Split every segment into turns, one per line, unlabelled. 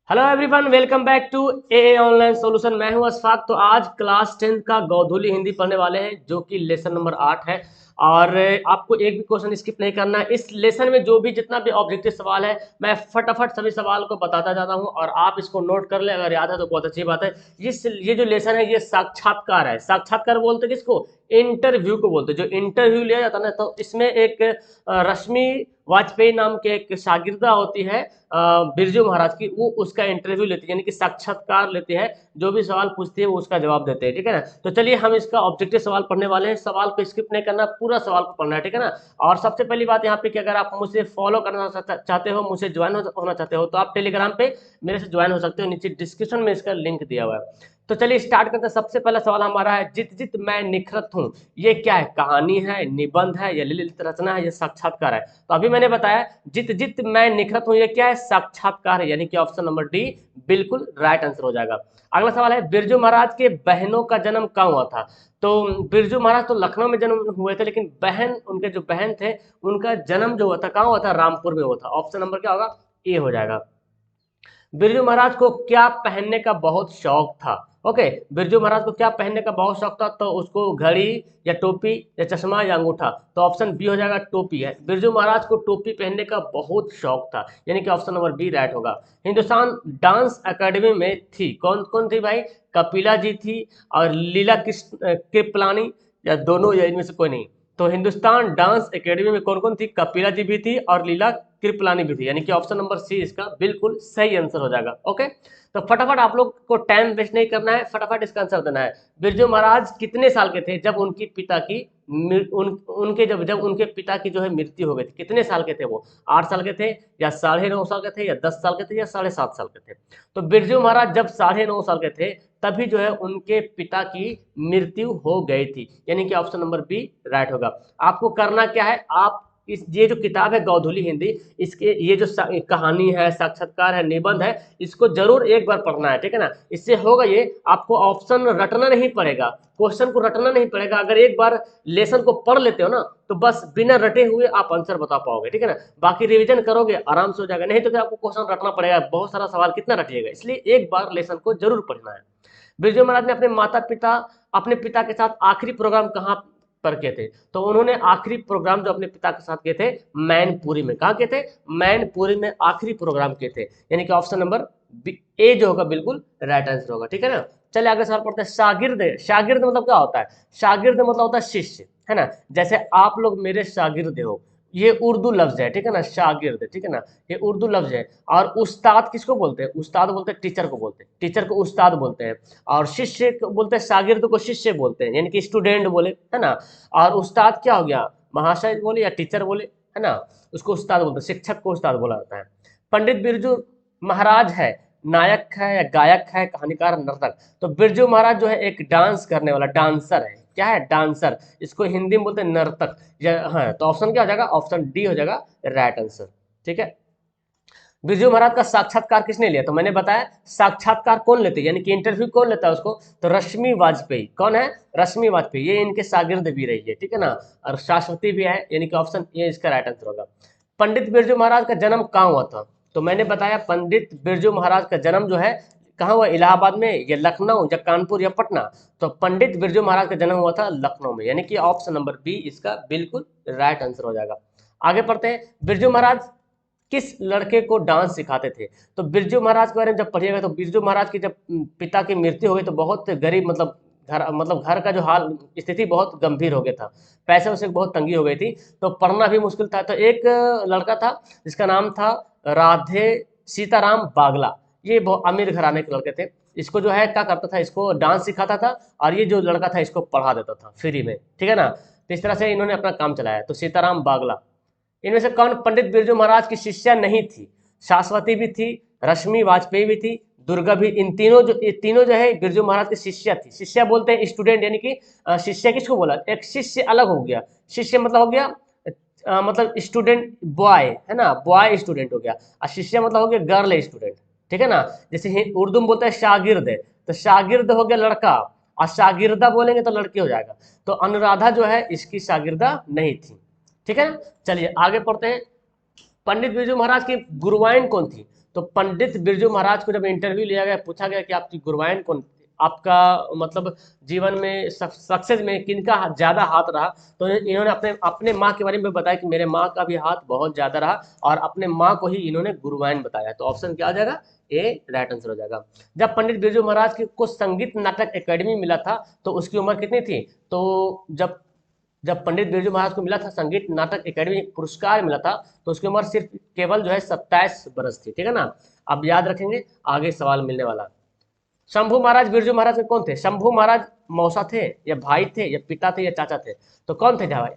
Hello everyone, welcome back to a online solution. मैं हूं अशफाक। तो आज क्लास 10 का गोधूली हिंदी पढ़ने वाले हैं, जो कि लेसन नंबर 8 है। और आपको एक भी क्वेश्चन स्किप नहीं करना है। इस लेसन में जो भी जितना भी ऑब्जेक्टिव सवाल है, मैं फटाफट सभी सवाल को बताता जाता हूं और आप इसको नोट कर ले। अगर याद है तो बहुत अच्छी बात है। ये जो लेसन है ये साक्षात्कार है। साक्षात्कार बोलते किसको? इंटरव्यू को बोलते। जो इंटरव्यू लिया जाता है ना, तो इसमें एक रश्मि वाजपेयी नाम के एक शागिर्दा होती है बिरजू महाराज की, वो उसका इंटरव्यू लेती है, यानी कि साक्षात्कार लेती है। जो भी सवाल पूछती है वो उसका जवाब देते हैं, ठीक है ना। तो चलिए हम इसका ऑब्जेक्टिव सवाल पढ़ने वाले हैं। सवाल को स्किप नहीं करना, पूरा सवाल को पढ़ना है, ठीक है ना। और सबसे पहली बात यहाँ पे कि अगर आप मुझसे फॉलो करना चाहते हो, मुझसे ज्वाइन होना चाहते हो, तो आप टेलीग्राम पे मेरे से ज्वाइन हो सकते हो। नीचे डिस्क्रिप्शन में इसका लिंक दिया हुआ है। तो चलिए स्टार्ट करते हैं। सबसे पहला सवाल हमारा है, जित जित मैं निखरत हूँ, ये क्या है? कहानी है, निबंध है, या ललित रचना है, या साक्षात्कार है? तो अभी मैंने बताया जित जित मैं निखरत हूँ ये क्या है? साक्षात्कार है, यानी कि ऑप्शन नंबर डी बिल्कुल राइट आंसर हो जाएगा। अगला सवाल है, बिरजू महाराज के बहनों का जन्म कहाँ हुआ था? तो बिरजू महाराज तो लखनऊ में जन्म हुए थे, लेकिन बहन उनके जो बहन थे उनका जन्म जो हुआ था कहाँ हुआ था? रामपुर में हुआ था। ऑप्शन नंबर क्या होगा? ए हो जाएगा। बिरजू महाराज को क्या पहनने का बहुत शौक था? ओके, बिरजू महाराज को क्या पहनने का बहुत शौक था? तो उसको घड़ी या टोपी या चश्मा या अंगूठा? तो ऑप्शन बी हो जाएगा, टोपी है। बिरजू महाराज को टोपी पहनने का बहुत शौक था, यानी कि ऑप्शन नंबर बी राइट होगा। हिंदुस्तान डांस एकेडमी में थी कौन कौन थी भाई? कपिला जी थी और लीला कृष्ण कृपलानी, या दोनों, या इनमें से कोई नहीं। तो हिंदुस्तान डांस एकेडमी में कौन कौन थी? कपिला जी भी थी और लीला कृपलानी भी थी, यानी कि ऑप्शन नंबर सी इसका बिल्कुल सही आंसर हो जाएगा। ओके, तो फटाफट आप लोग को टाइम वेस्ट नहीं करना है, फटाफट इसका आंसर देना है। बिरजू महाराज कितने साल के थे जब उनकी पिता की उनके जब उनके पिता की जो है मृत्यु हो गई थी? कितने साल के थे वो? 8 साल के थे, या 9.5 साल के थे, या 10 साल के थे, या 7.5 साल के थे? तो बिरजू महाराज जब 9.5 साल के थे तभी जो है उनके पिता की मृत्यु हो गई थी, यानी कि ऑप्शन नंबर बी राइट होगा। आपको करना क्या है, आप इस ये जो किताब है गोधूली हिंदी, इसके ये जो कहानी है, साक्षात्कार है, निबंध है, इसको जरूर एक बार पढ़ना है, ठीक है ना। इससे होगा ये, आपको ऑप्शन रटना नहीं पड़ेगा, क्वेश्चन को रटना नहीं पड़ेगा। अगर एक बार लेसन को पढ़ लेते हो ना, तो बस बिना रटे हुए आप आंसर बता पाओगे, ठीक है ना। बाकी रिवीजन करोगे आराम से हो जाएगा, नहीं तो फिर आपको क्वेश्चन रटना पड़ेगा, बहुत सारा सवाल कितना रटिएगा। इसलिए एक बार लेसन को जरूर पढ़ना है। बिरजू महाराज ने अपने पिता के साथ आखिरी प्रोग्राम कहाँ पर किए थे? तो उन्होंने आखिरी प्रोग्राम जो अपने पिता के साथ किए थे, मैनपुरी में। कहाँ किए थे? मैनपुरी में आखिरी प्रोग्राम किए थे, यानी कि ऑप्शन नंबर ए जो होगा बिल्कुल राइट आंसर होगा, ठीक है ना। चलिए आगे सवाल पढ़ते हैं। शागिर्द, शागिर्द मतलब क्या होता है? शागिर्द मतलब होता है शिष्य, है ना। जैसे आप लोग मेरे शागिर्द हो, ये उर्दू लफ्ज है, ठीक है ना, शागिर्द, ठीक है ना, ये उर्दू लफ्ज है। और उस्ताद किसको बोलते हैं? उस्ताद बोलते हैं टीचर को, बोलते हैं टीचर को उस्ताद बोलते हैं। और शिष्य को बोलते हैं, शागिर्द को शिष्य बोलते हैं, यानी कि स्टूडेंट बोले, है ना। और उस्ताद क्या हो गया? महाशय बोले या टीचर बोले, है ना, उसको उस्ताद बोलते हैं। शिक्षक को उस्ताद बोला जाता है। पंडित बिरजू महाराज है नायक है या गायक है, कहानीकार, नर्तक? तो बिरजू महाराज जो है एक डांस करने वाला डांसर है। क्या है? डांसर। इसको हिंदी में बोलते हैं नर्तक। हाँ, तो ऑप्शन क्या हो जाएगा? ऑप्शन डी हो जाएगा राइट आंसर, ठीक है। बिरजू महाराज का साक्षात्कार किसने लिया? तो मैंने बताया साक्षात्कार कौन लेते हैं, यानी कि इंटरव्यू कौन लेता है उसको? तो रश्मि वाजपेयी। कौन है? रश्मि वाजपेयी। ये इनके शागिर्द भी रही है, ठीक है ना। और शाश्वती भी है, यानी कि ऑप्शन ए इसका राइट आंसर होगा। पंडित बिरजू महाराज का जन्म कहाँ हुआ था? तो मैंने बताया पंडित बिरजू महाराज का जन्म जो है कहाँ हुआ? इलाहाबाद में, या लखनऊ, या कानपुर, या पटना? तो पंडित बिरजू महाराज का जन्म हुआ था लखनऊ में, यानी कि ऑप्शन नंबर बी इसका बिल्कुल राइट आंसर हो जाएगा। आगे पढ़ते हैं। बिरजू महाराज किस लड़के को डांस सिखाते थे? तो बिरजू महाराज के बारे में जब पढ़िएगा, तो बिरजू महाराज की जब पिता की मृत्यु हो गई तो बहुत गरीब, मतलब घर का जो हाल स्थिति बहुत गंभीर हो गया था, पैसे उसे बहुत तंगी हो गई थी, तो पढ़ना भी मुश्किल था। तो एक लड़का था जिसका नाम था राधे सीताराम बागला। ये बहुत अमीर घराने के लड़के थे। इसको जो है क्या करता था, इसको डांस सिखाता था, और ये जो लड़का था इसको पढ़ा देता था फ्री में, ठीक है ना। तो इस तरह से इन्होंने अपना काम चलाया। तो सीताराम बागला। इनमें से कौन पंडित बिरजू महाराज की शिष्या नहीं थी? शाश्वती भी थी, रश्मि वाजपेयी भी थी, दुर्गा भी। ये तीनों जो है बिरजू महाराज की शिष्या थी। शिष्या बोलते हैं स्टूडेंट, यानी कि शिष्या किसको बोला? एक शिष्य अलग हो गया, शिष्य मतलब हो गया मतलब स्टूडेंट बॉय, है ना, बॉय स्टूडेंट हो गया। और शिष्या मतलब हो गया गर्ल स्टूडेंट, ठीक है ना। जैसे उर्दू में बोलते हैं शागिर्द है, तो शागिर्द हो गया लड़का, और शागिर्दा बोलेंगे तो लड़की हो जाएगा। तो अनुराधा जो है इसकी शागिर्दा नहीं थी, ठीक है। चलिए आगे पढ़ते हैं। पंडित बिरजू महाराज की गुरुआइन कौन थी? तो पंडित बिरजू महाराज को जब इंटरव्यू लिया गया, पूछा गया कि आपकी गुरुआइन कौन, आपका मतलब जीवन में सक्सेस में किनका ज्यादा हाथ रहा, तो इन्होंने अपने अपने माँ के बारे में बताया कि मेरे माँ का भी हाथ बहुत ज्यादा रहा, और अपने माँ को ही इन्होंने गुरुआइन बताया। तो ऑप्शन क्या हो जाएगा, ए राइट आंसर हो जाएगा। जब पंडित बिरजू महाराज को संगीत नाटक एकेडमी मिला था तो उसकी उम्र कितनी थी, तो जब जब पंडित बिरजू महाराज को मिला था संगीत नाटक एकेडमी पुरस्कार मिला था, तो उसकी उम्र सिर्फ केवल जो है 27 बरस थी, ठीक है ना। अब याद रखेंगे, आगे सवाल मिलने वाला। शंभू महाराज बिरजू महाराज में कौन थे, शंभू महाराज मौसा थे या भाई थे या पिता थे या चाचा थे, तो कौन थे भाई,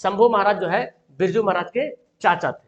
शंभू महाराज जो है बिरजू महाराज के चाचा थे।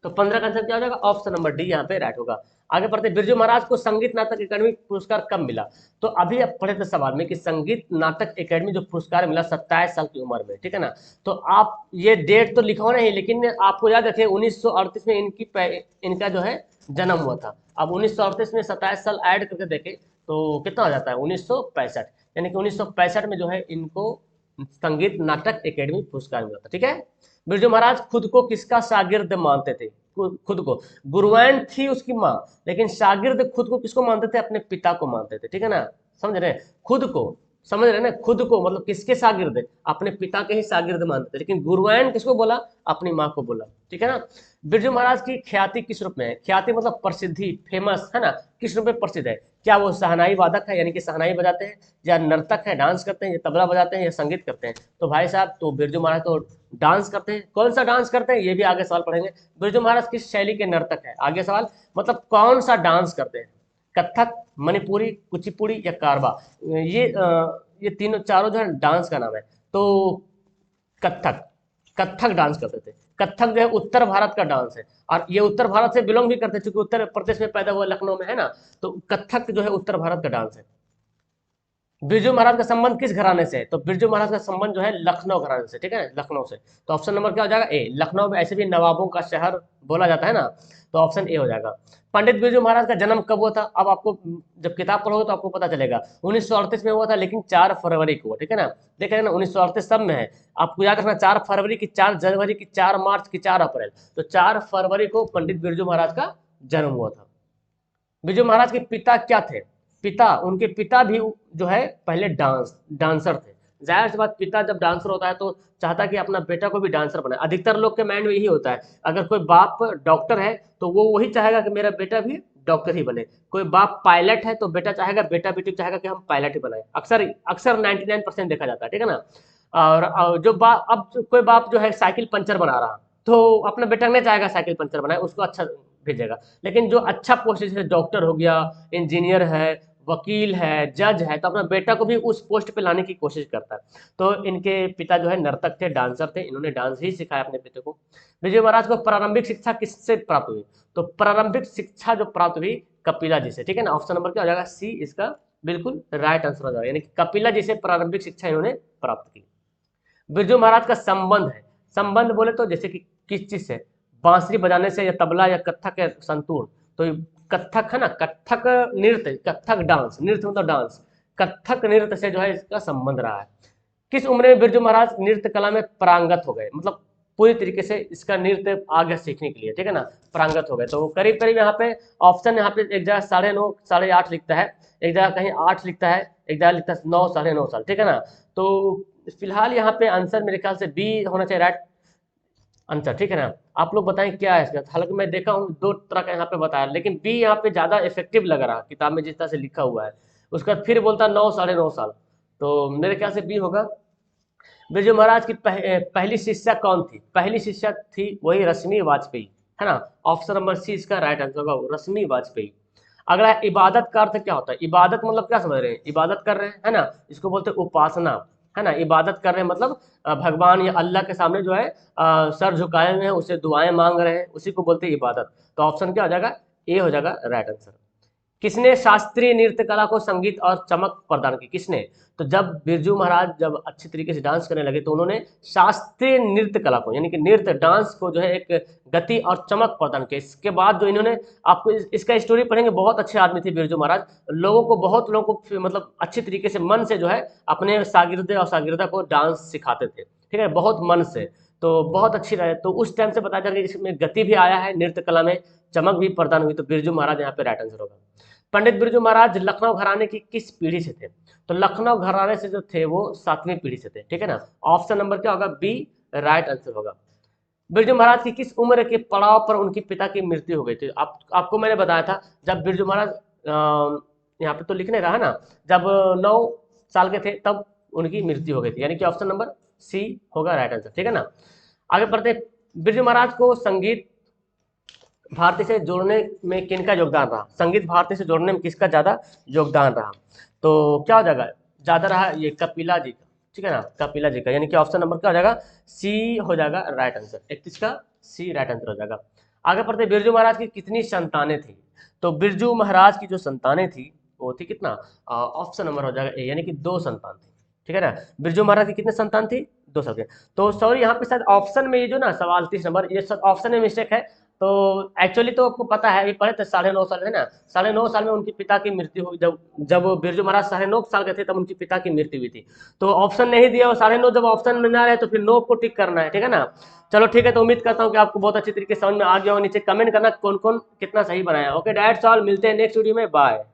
तो 15 का आंसर क्या हो जाएगा, ऑप्शन नंबर डी यहाँ पे राइट होगा। आगे पढ़ते, बिरजू महाराज को संगीत नाटक एकेडमी पुरस्कार कब मिला, तो अभी आप पढ़े थे सवाल में कि संगीत नाटक एकेडमी जो पुरस्कार मिला 27 साल की उम्र में, ठीक है ना। तो आप ये डेट तो लिखो नहीं, लेकिन आपको याद रखिए 1938 में इनका जो है जन्म हुआ था। अब 1938 में 27 साल ऐड करके देखें तो कितना हो जाता है, 1965, यानी कि 1965 में जो है इनको संगीत नाटक एकेडमी पुरस्कार मिला था, ठीक है। बिरजू महाराज खुद को किसका शागिर्द मानते थे, खुद को, गुरुआइन थी उसकी माँ, लेकिन शागिर्द खुद को किसको मानते थे, अपने पिता को मानते थे, ठीक है ना। समझ रहे हैं, खुद को समझ रहे हैं ना, खुद को मतलब किसके शागिर्द, अपने पिता के ही शागिर्द मानते थे, लेकिन गुरुआइन किसको बोला, अपनी माँ को बोला, ठीक है ना। बिरजू महाराज की ख्याति किस रूप में है, ख्याति मतलब प्रसिद्धि, फेमस है ना, किस रूप में प्रसिद्ध है, क्या वो शहनाई वादक है, यानी कि शहनाई बजाते हैं, या नर्तक है, डांस करते हैं, या तबला बजाते हैं, या संगीत करते हैं, तो भाई साहब तो बिरजू महाराज तो डांस करते हैं। कौन सा डांस करते हैं, ये भी आगे सवाल पढ़ेंगे। बिरजू महाराज किस शैली के नर्तक है, आगे सवाल, मतलब कौन सा डांस करते हैं, कथक, मणिपुरी, कुचिपुड़ी या कारवा, ये तीनों चारों जो है डांस का नाम है। तो कथक, कथक डांस करते थे। कथक जो है उत्तर भारत का डांस है, और ये उत्तर भारत से बिलोंग भी करते हैं, क्योंकि उत्तर प्रदेश में पैदा हुआ, लखनऊ में है ना, तो कथक जो है उत्तर भारत का डांस है। बिरजू महाराज का संबंध किस घराने से है, तो बिरजू महाराज का संबंध जो है लखनऊ घराने से, ठीक है, लखनऊ से। तो ऑप्शन नंबर क्या हो जाएगा, ए। लखनऊ में ऐसे भी नवाबों का शहर बोला जाता है ना, तो ऑप्शन ए हो जाएगा। पंडित बिरजू महाराज का जन्म कब हुआ था, अब आपको जब किताब पढ़ोगे तो आपको पता चलेगा। 1938 में हुआ था, लेकिन 4 फरवरी को, ठीक है ना। देखें ना, 1938 सब में है, आपको याद रखना 4 फरवरी की, 4 जनवरी की, 4 मार्च की, 4 अप्रैल, तो 4 फरवरी को पंडित बिरजू महाराज का जन्म हुआ था। बिरजू महाराज के पिता क्या थे, उनके पिता भी जो है पहले डांसर थे। जाहिर सी बात, पिता जब डांसर होता है तो चाहता है कि अपना बेटा को भी डांसर बनाए। अधिकतर लोग के माइंड में यही होता है, अगर कोई बाप डॉक्टर है तो वो वही चाहेगा कि मेरा बेटा भी डॉक्टर ही बने। कोई बाप पायलट है तो बेटा चाहेगा, बेटा बेटी चाहेगा कि हम पायलट ही बनाए। अक्सर 99% देखा जाता है, ठीक है ना। और जो बाप, अब कोई बाप जो है साइकिल पंचर बना रहा, तो अपना बेटा नहीं चाहेगा साइकिल पंचर बनाए, उसको अच्छा भेजेगा। लेकिन जो अच्छा पोस्ट, जैसे डॉक्टर हो गया, इंजीनियर है, वकील है, जज है, तो अपना बेटा को भी उस पोस्ट पे लाने की कोशिश करता है। तो इनके पिता जो है नर्तक थे, डांसर थे, इन्होंने डांस ही सिखाया अपने बेटे को। विजय महाराज को प्रारंभिक शिक्षा किससे प्राप्त हुई, तो प्रारंभिक शिक्षा जो प्राप्त हुई कपिला जी से, ठीक है ना। ऑप्शन नंबर क्या हो जाएगा, सी इसका बिल्कुल राइट आंसर हो जाएगा, यानी कि कपिला जी से प्रारंभिक शिक्षा इन्होंने प्राप्त की। बिरजू महाराज का संबंध है, संबंध बोले तो जैसे कि किस चीज से, बांसुरी बजाने से, या तबला, या कथक, या संतूर, तो कथक है ना, कथक नृत्य, कथक डांस, नृत्य मतलब डांस, कथक नृत्य से जो है इसका संबंध रहा है। किस उम्र में बिरजू महाराज नृत्य कला में पारंगत हो गए, मतलब पूरी तरीके से इसका नृत्य आगे सीखने के लिए, ठीक है ना, पारंगत हो गए। तो करीब करीब यहाँ पे ऑप्शन, यहाँ पे एक जगह 9.5 8.5 लिखता है, एक जगह कहीं 8 लिखता है, एक जगह लिखता है 9 9.5 साल, ठीक है ना। तो फिलहाल यहाँ पे आंसर मेरे ख्याल से बी होना चाहिए राइट आंसर, ठीक है ना। आप लोग बताएं क्या है इसका, हालांकि मैं देखा हूँ 2 तरह का यहाँ पे बताया, लेकिन बी यहाँ पे ज्यादा इफेक्टिव लग रहा किताब में जिस तरह से लिखा हुआ है। उसका फिर बोलता 9 9.5 साल, तो मेरे ख्याल से बी होगा। बिरजू महाराज की पहली शिष्या कौन थी, पहली शिष्या थी वही रश्मि वाजपेयी, है ना। ऑप्शन नंबर सी इसका राइट आंसर होगा, रश्मि वाजपेयी। अगला, इबादत का अर्थ क्या होता है, इबादत मतलब क्या समझ रहे हैं, इबादत कर रहे हैं, है ना, इसको बोलते हैं उपासना, है ना। इबादत कर रहे हैं मतलब भगवान या अल्लाह के सामने जो है सर झुकाए हुए हैं, उसे दुआएं मांग रहे हैं, उसी को बोलते हैं इबादत। तो ऑप्शन क्या हो जाएगा, ए हो जाएगा राइट आंसर। किसने शास्त्रीय नृत्य कला को संगीत और चमक प्रदान की, किसने, तो जब बिरजू महाराज जब अच्छी तरीके से डांस करने लगे तो उन्होंने शास्त्रीय नृत्य कला को, यानी कि नृत्य डांस को जो है एक गति और चमक प्रदान किया। इसके बाद जो इन्होंने, आपको इसका स्टोरी पढ़ेंगे, बहुत अच्छे आदमी थे बिरजू महाराज, बहुत लोगों को मतलब अच्छी तरीके से मन से जो है अपने शागिर्दे और शागिर्दा को डांस सिखाते थे, ठीक है, बहुत मन से। तो बहुत अच्छी रहे। तो उस टाइम से पता चल कि इसमें गति भी आया है, नृत्य कला में चमक भी प्रदान हुई। तो बिरजू महाराज यहाँ पे राइट आंसर होगा। पंडित बिरजू महाराज लखनऊ घराने की किस पीढ़ी से थे? तो लखनऊ घराने से जो थे वो 7वीं पीढ़ी से थे, ठीक है ना। ऑप्शन नंबर क्या होगा? बी राइट आंसर होगा। बिरजू महाराज की किस उम्र के पड़ाव पर उनकी पिता की मृत्यु हो गई थी? आपको मैंने बताया था जब बिरजू महाराज यहाँ पे तो लिख नहीं रहा है ना, जब 9 साल के थे तब उनकी मृत्यु हो गई थी, यानी कि ऑप्शन नंबर सी होगा राइट आंसर, ठीक है ना। आगे बढ़ते, बिरजू महाराज को संगीत भारती से जोड़ने में किनका योगदान रहा? संगीत भारती से जोड़ने में किसका ज्यादा योगदान रहा? तो क्या हो जाएगा? ज्यादा रहा ये कपिला जी का, ठीक है ना, कपिला जी का, यानी कि ऑप्शन नंबर क्या हो जाएगा? सी हो जाएगा राइट आंसर। 31 का सी राइट आंसर हो जाएगा। आगे बढ़ते, बिरजू महाराज की कितनी संतानें थी? तो बिरजू महाराज की जो संतानें थी वो थी कितना? ऑप्शन नंबर हो जाएगा ए, यानी कि 2 संतान थी, ठीक है ना। बिरजू महाराज की कितने संतान थी? 2 संतान। तो सॉरी यहाँ पे शायद ऑप्शन में ये जो ना सवाल 30 नंबर ये सब ऑप्शन में मिस्टेक है। तो एक्चुअली तो आपको पता है, अभी पढ़े थे 9.5 साल है ना, 9.5 साल में उनके पिता की मृत्यु हुई। जब जब बिरजू महाराज 9.5 साल के थे तब उनके पिता की मृत्यु हुई थी। तो ऑप्शन नहीं दिया और 9.5, जब ऑप्शन में ना रहे तो फिर नो को टिक करना है, ठीक है ना। चलो ठीक है, तो उम्मीद करता हूँ कि आपको बहुत अच्छी तरीके से समझ में आ गया होगा। नीचे कमेंट करना कौन कौन कितना सही बनाया। ओके, दैट्स ऑल, मिलते हैं नेक्स्ट वीडियो में, बाय।